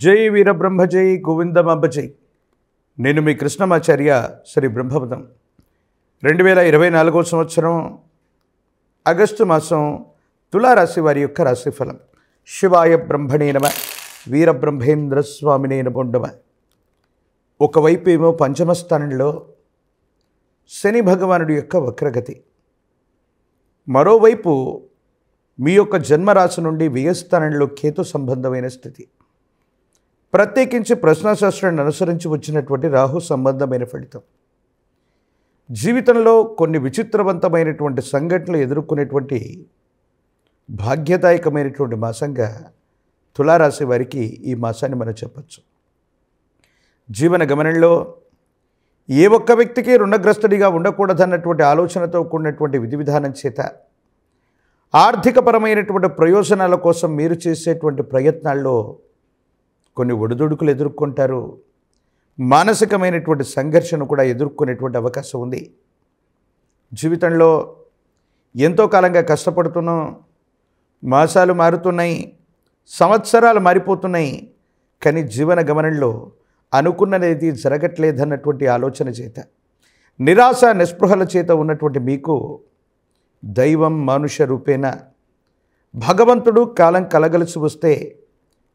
జై వీరబ్రహ్మ జై గోవిందమాంబ జై. నేను మీ కృష్ణమాచార్య శ్రీ బ్రహ్మపదం. 2024 సంవత్సరం ఆగస్టు మాసం తులారాశి వారి యొక్క రాశిఫలం. శివాయ బ్రహ్మణే నమ, వీరబ్రహ్మేంద్ర స్వామినే నమో నమః. ఒకవైపు ఏమో పంచమ స్థానంలో శని భగవానుడి యొక్క వక్రగతి, మరోవైపు మీ యొక్క జన్మరాశి నుండి వ్యయస్థానంలో కేతు సంబంధమైన స్థితి, ప్రత్యేకించి ప్రశ్నాశాస్త్రాన్ని అనుసరించి వచ్చినటువంటి రాహు సంబంధమైన ఫలితం. జీవితంలో కొన్ని విచిత్రవంతమైనటువంటి సంఘటనలు ఎదుర్కొనేటువంటి భాగ్యదాయకమైనటువంటి మాసంగా తులారాశి వారికి ఈ మాసాన్ని మనం చెప్పచ్చు. జీవన గమనంలో ఏ ఒక్క వ్యక్తికి రుణగ్రస్తుడిగా ఉండకూడదన్నటువంటి ఆలోచనతో కూడినటువంటి విధి విధానం చేత ఆర్థికపరమైనటువంటి ప్రయోజనాల కోసం మీరు చేసేటువంటి ప్రయత్నాల్లో కొన్ని ఒడిదుడుకులు ఎదుర్కొంటారు. మానసికమైనటువంటి సంఘర్షణ కూడా ఎదుర్కొనేటువంటి అవకాశం ఉంది. జీవితంలో ఎంతో కాలంగా కష్టపడుతున్నాం, మాసాలు మారుతున్నాయి, సంవత్సరాలు మారిపోతున్నాయి, కానీ జీవన గమనంలో అనుకున్నది జరగట్లేదన్నటువంటి ఆలోచన చేత, నిరాశ నిస్పృహల చేత ఉన్నటువంటి మీకు దైవం మానుష రూపేణ భగవంతుడు కాలం కలగలిసి వస్తే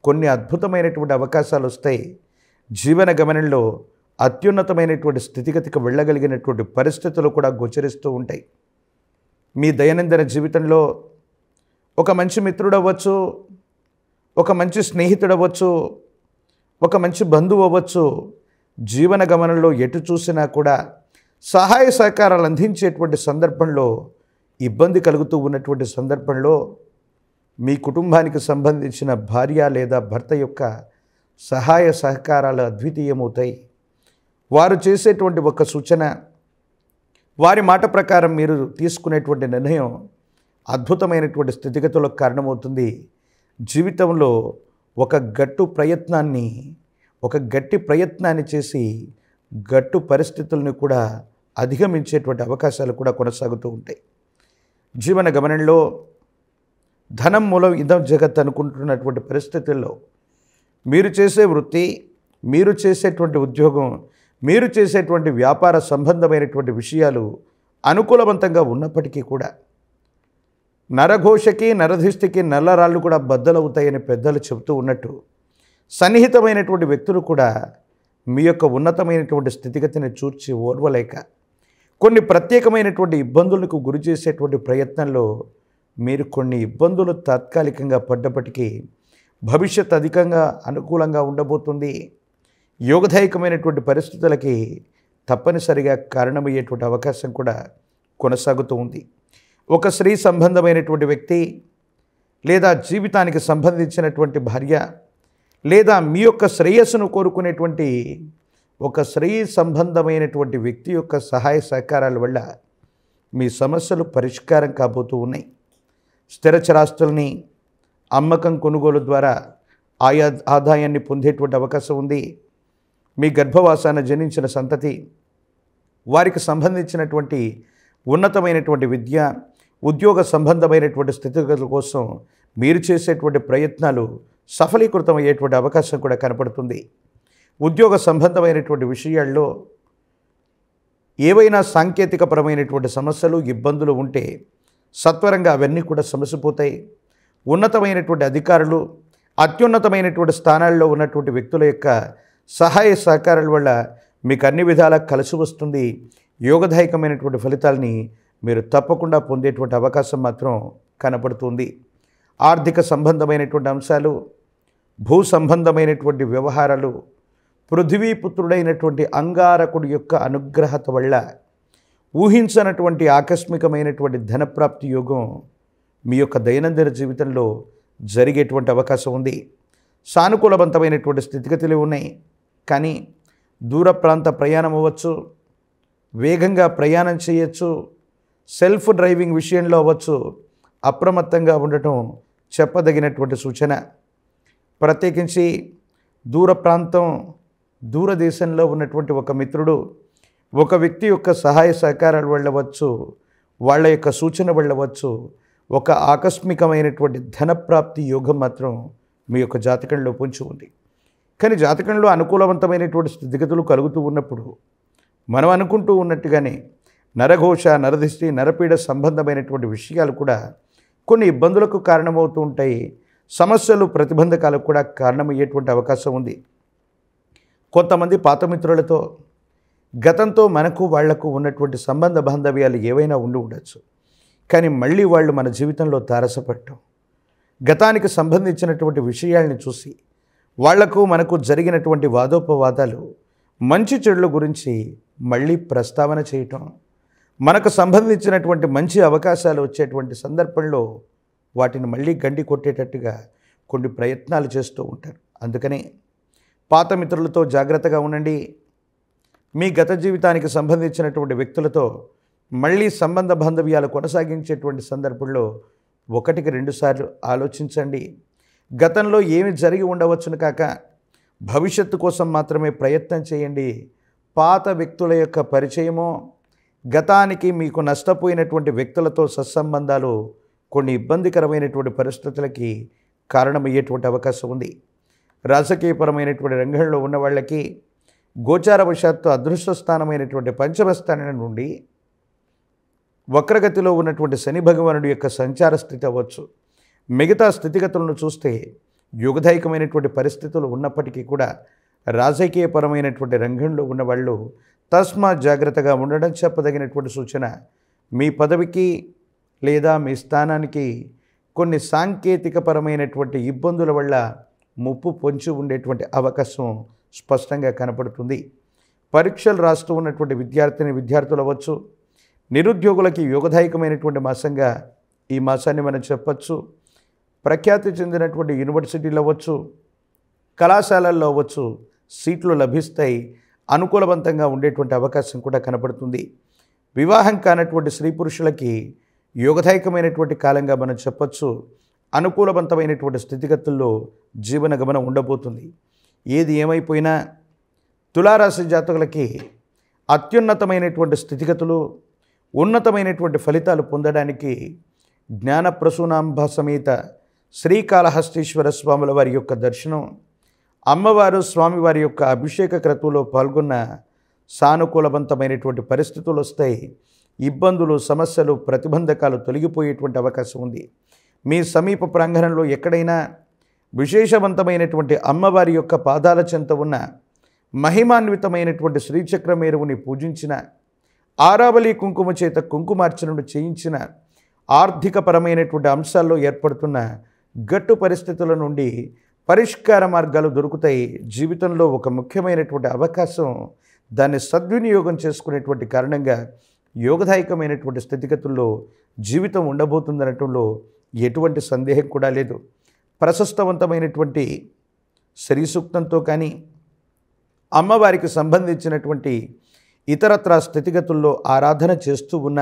కొన్ని అద్భుతమైనటువంటి అవకాశాలు వస్తాయి. జీవన గమనంలో అత్యున్నతమైనటువంటి స్థితిగతికి వెళ్ళగలిగినటువంటి పరిస్థితులు కూడా గోచరిస్తూ ఉంటాయి. మీ దైనందిన జీవితంలో ఒక మంచి మిత్రుడు అవ్వచ్చు, ఒక మంచి స్నేహితుడు అవ్వచ్చు, ఒక మంచి బంధువు అవ్వచ్చు. జీవన గమనంలో ఎటు చూసినా కూడా సహాయ సహకారాలు అందించేటువంటి సందర్భంలో ఇబ్బంది కలుగుతూ ఉన్నటువంటి సందర్భంలో మీ కుటుంబానికి సంబంధించిన భార్య లేదా భర్త యొక్క సహాయ సహకారాలు అద్వితీయమవుతాయి. వారు చేసేటువంటి ఒక సూచన, వారి మాట ప్రకారం మీరు తీసుకునేటువంటి నిర్ణయం అద్భుతమైనటువంటి స్థితిగతులకు కారణమవుతుంది. జీవితంలో ఒక గట్టి ప్రయత్నాన్ని చేసి గట్టు పరిస్థితులను కూడా అధిగమించేటువంటి అవకాశాలు కూడా కొనసాగుతూ ఉంటాయి. జీవన గమనంలో ధనం మూలం ఇదం జగత్ అనుకుంటున్నటువంటి పరిస్థితుల్లో మీరు చేసే వృత్తి, మీరు చేసేటువంటి ఉద్యోగం, మీరు చేసేటువంటి వ్యాపార సంబంధమైనటువంటి విషయాలు అనుకూలవంతంగా ఉన్నప్పటికీ కూడా నరఘోషకి నరధిష్టికి నల్లరాళ్ళు కూడా బద్దలవుతాయని పెద్దలు చెబుతూ ఉన్నట్టు, సన్నిహితమైనటువంటి వ్యక్తులు కూడా మీ యొక్క ఉన్నతమైనటువంటి స్థితిగతిని చూర్చి ఓర్వలేక కొన్ని ప్రత్యేకమైనటువంటి ఇబ్బందులకు గురి చేసేటువంటి ప్రయత్నంలో మీరు కొన్ని ఇబ్బందులు తాత్కాలికంగా పడ్డప్పటికీ భవిష్యత్ అధికంగా అనుకూలంగా ఉండబోతుంది. యోగదాయకమైనటువంటి పరిస్థితులకి తప్పనిసరిగా కారణమయ్యేటువంటి అవకాశం కూడా కొనసాగుతూ ఉంది. ఒక స్త్రీ సంబంధమైనటువంటి వ్యక్తి, లేదా జీవితానికి సంబంధించినటువంటి భార్య, లేదా మీ యొక్క శ్రేయస్సును కోరుకునేటువంటి ఒక స్త్రీ సంబంధమైనటువంటి వ్యక్తి యొక్క సహాయ సహకారాల వల్ల మీ సమస్యలు పరిష్కారం కాబోతూ ఉన్నాయి. స్థిరచరాస్తుల్ని అమ్మకం కొనుగోలు ద్వారా ఆదాయాన్ని పొందేటువంటి అవకాశం ఉంది. మీ గర్భవాసాన జనించిన సంతతి, వారికి సంబంధించినటువంటి ఉన్నతమైనటువంటి విద్య, ఉద్యోగ సంబంధమైనటువంటి స్థితిగతుల కోసం మీరు చేసేటువంటి ప్రయత్నాలు సఫలీకృతం అయ్యేటువంటి అవకాశం కూడా కనపడుతుంది. ఉద్యోగ సంబంధమైనటువంటి విషయాల్లో ఏవైనా సాంకేతికపరమైనటువంటి సమస్యలు, ఇబ్బందులు ఉంటే సత్వరంగా అవన్నీ కూడా సమసిపోతాయి. ఉన్నతమైనటువంటి అధికారులు, అత్యున్నతమైనటువంటి స్థానాల్లో ఉన్నటువంటి వ్యక్తుల యొక్క సహాయ సహకారాల వల్ల మీకు అన్ని విధాలా కలిసి వస్తుంది. యోగదాయకమైనటువంటి ఫలితాలని మీరు తప్పకుండా పొందేటువంటి అవకాశం మాత్రం కనపడుతుంది. ఆర్థిక సంబంధమైనటువంటి అంశాలు, భూ సంబంధమైనటువంటి వ్యవహారాలు, పృథ్వీపుత్రుడైనటువంటి అంగారకుడి యొక్క అనుగ్రహత వల్ల ఊహించనటువంటి ఆకస్మికమైనటువంటి ధనప్రాప్తి యోగం మీ యొక్క దైనందిన జీవితంలో జరిగేటువంటి అవకాశం ఉంది. సానుకూలవంతమైనటువంటి స్థితిగతులు ఉన్నాయి. కానీ దూర ప్రాంత ప్రయాణం అవ్వచ్చు, వేగంగా ప్రయాణం చేయొచ్చు, సెల్ఫ్ డ్రైవింగ్ విషయంలో అవ్వచ్చు, అప్రమత్తంగా ఉండటం చెప్పదగినటువంటి సూచన. ప్రత్యేకించి దూర ప్రాంతం, దూరదేశంలో ఉన్నటువంటి ఒక మిత్రుడు, ఒక వ్యక్తి యొక్క సహాయ సహకారాలు వెళ్ళవచ్చు, వాళ్ళ యొక్క సూచన వెళ్ళవచ్చు, ఒక ఆకస్మికమైనటువంటి ధనప్రాప్తి యోగం మాత్రం మీ యొక్క జాతకంలో పొంచి ఉంది. కానీ జాతకంలో అనుకూలవంతమైనటువంటి స్థితిగతులు కలుగుతూ ఉన్నప్పుడు మనం అనుకుంటూ ఉన్నట్టుగానే నరఘోష, నరదిష్టి, నరపీడ సంబంధమైనటువంటి విషయాలు కూడా కొన్ని ఇబ్బందులకు కారణమవుతూ ఉంటాయి. సమస్యలు, ప్రతిబంధకాలకు కూడా కారణమయ్యేటువంటి అవకాశం ఉంది. కొంతమంది పాత మిత్రులతో గతంతో మనకు వాళ్లకు ఉన్నటువంటి సంబంధ బాంధవ్యాలు ఏవైనా ఉండి ఉండొచ్చు. కానీ మళ్ళీ వాళ్ళు మన జీవితంలో తారసపడటం, గతానికి సంబంధించినటువంటి విషయాల్ని చూసి వాళ్లకు మనకు జరిగినటువంటి వాదోపవాదాలు, మంచి చెడుల గురించి మళ్ళీ ప్రస్తావన చేయటం, మనకు సంబంధించినటువంటి మంచి అవకాశాలు వచ్చేటువంటి సందర్భంలో వాటిని మళ్ళీ గండి కొట్టేటట్టుగా కొన్ని ప్రయత్నాలు చేస్తూ ఉంటారు. అందుకని పాత మిత్రులతో జాగ్రత్తగా ఉండండి. మీ గత జీవితానికి సంబంధించినటువంటి వ్యక్తులతో మళ్ళీ సంబంధ బాంధవ్యాలు కొనసాగించేటువంటి సందర్భంలో 1-2 సార్లు ఆలోచించండి. గతంలో ఏమి జరిగి ఉండవచ్చును కాక భవిష్యత్తు కోసం మాత్రమే ప్రయత్నం చేయండి. పాత వ్యక్తుల యొక్క పరిచయమో, గతానికి మీకు నష్టపోయినటువంటి వ్యక్తులతో సత్సంబంధాలు కొన్ని ఇబ్బందికరమైనటువంటి పరిస్థితులకి కారణమయ్యేటువంటి అవకాశం ఉంది. రాజకీయపరమైనటువంటి రంగంలో ఉన్న వాళ్ళకి గోచారవశాత్తు అదృష్ట స్థానమైనటువంటి పంచమ స్థానం నుండి వక్రగతిలో ఉన్నటువంటి శని భగవానుడి యొక్క సంచార స్థితి అవ్వచ్చు. మిగతా స్థితిగతులను చూస్తే యుగదాయకమైనటువంటి పరిస్థితులు ఉన్నప్పటికీ కూడా రాజకీయపరమైనటువంటి రంగంలో ఉన్నవాళ్ళు తస్మాత్ జాగ్రత్తగా ఉండడం చెప్పదగినటువంటి సూచన. మీ పదవికి లేదా మీ స్థానానికి కొన్ని సాంకేతికపరమైనటువంటి ఇబ్బందుల వల్ల ముప్పు పొంచి ఉండేటువంటి అవకాశం స్పష్టంగా కనపడుతుంది. పరీక్షలు రాస్తూ ఉన్నటువంటి విద్యార్థులు అవ్వచ్చు, నిరుద్యోగులకి యోగదాయకమైనటువంటి మాసంగా ఈ మాసాన్ని మనం చెప్పచ్చు. ప్రఖ్యాతి చెందినటువంటి యూనివర్సిటీలు అవ్వచ్చు, కళాశాలల్లో అవ్వచ్చు, సీట్లు లభిస్తాయి. అనుకూలవంతంగా ఉండేటువంటి అవకాశం కూడా కనపడుతుంది. వివాహం కానటువంటి స్త్రీ పురుషులకి యోగదాయకమైనటువంటి కాలంగా మనం చెప్పచ్చు. అనుకూలవంతమైనటువంటి స్థితిగతుల్లో జీవన గమనం ఉండబోతుంది. ఏది ఏమైపోయినా తులారాశి జాతకులకి అత్యున్నతమైనటువంటి స్థితిగతులు, ఉన్నతమైనటువంటి ఫలితాలు పొందడానికి జ్ఞానప్రసూనాంబ సమేత శ్రీకాళహస్తీశ్వర స్వాముల వారి యొక్క దర్శనం, అమ్మవారు స్వామివారి యొక్క అభిషేక క్రతువులో పాల్గొన్న సానుకూలవంతమైనటువంటి పరిస్థితులు వస్తాయి. ఇబ్బందులు, సమస్యలు, ప్రతిబంధకాలు తొలగిపోయేటువంటి అవకాశం ఉంది. మీ సమీప ప్రాంగణంలో ఎక్కడైనా విశేషవంతమైనటువంటి అమ్మవారి యొక్క పాదాల చెంత ఉన్న మహిమాన్వితమైనటువంటి శ్రీచక్రమేరువుని పూజించిన, ఆరావళి కుంకుమ చేత కుంకుమార్చనను చేయించిన, ఆర్థికపరమైనటువంటి అంశాల్లో ఏర్పడుతున్న గట్టు పరిస్థితుల నుండి పరిష్కార మార్గాలు దొరుకుతాయి. జీవితంలో ఒక ముఖ్యమైనటువంటి అవకాశం, దాన్ని సద్వినియోగం చేసుకునేటువంటి కారణంగా యోగదాయకమైనటువంటి స్థితిగతుల్లో జీవితం ఉండబోతుందనటంలో ఎటువంటి సందేహం కూడా లేదు. ప్రశస్తవంతమైనటువంటి శ్రీ సూక్తంతో కానీ, అమ్మవారికి సంబంధించినటువంటి ఇతరత్ర స్థితిగతుల్లో ఆరాధన చేస్తూ ఉన్న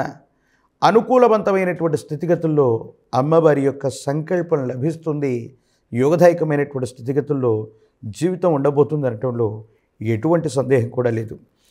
అనుకూలవంతమైనటువంటి స్థితిగతుల్లో అమ్మవారి యొక్క సంకల్పం లభిస్తుంది. యోగదాయకమైనటువంటి స్థితిగతుల్లో జీవితం ఉండబోతుంది అనటంలో ఎటువంటి సందేహం కూడా లేదు.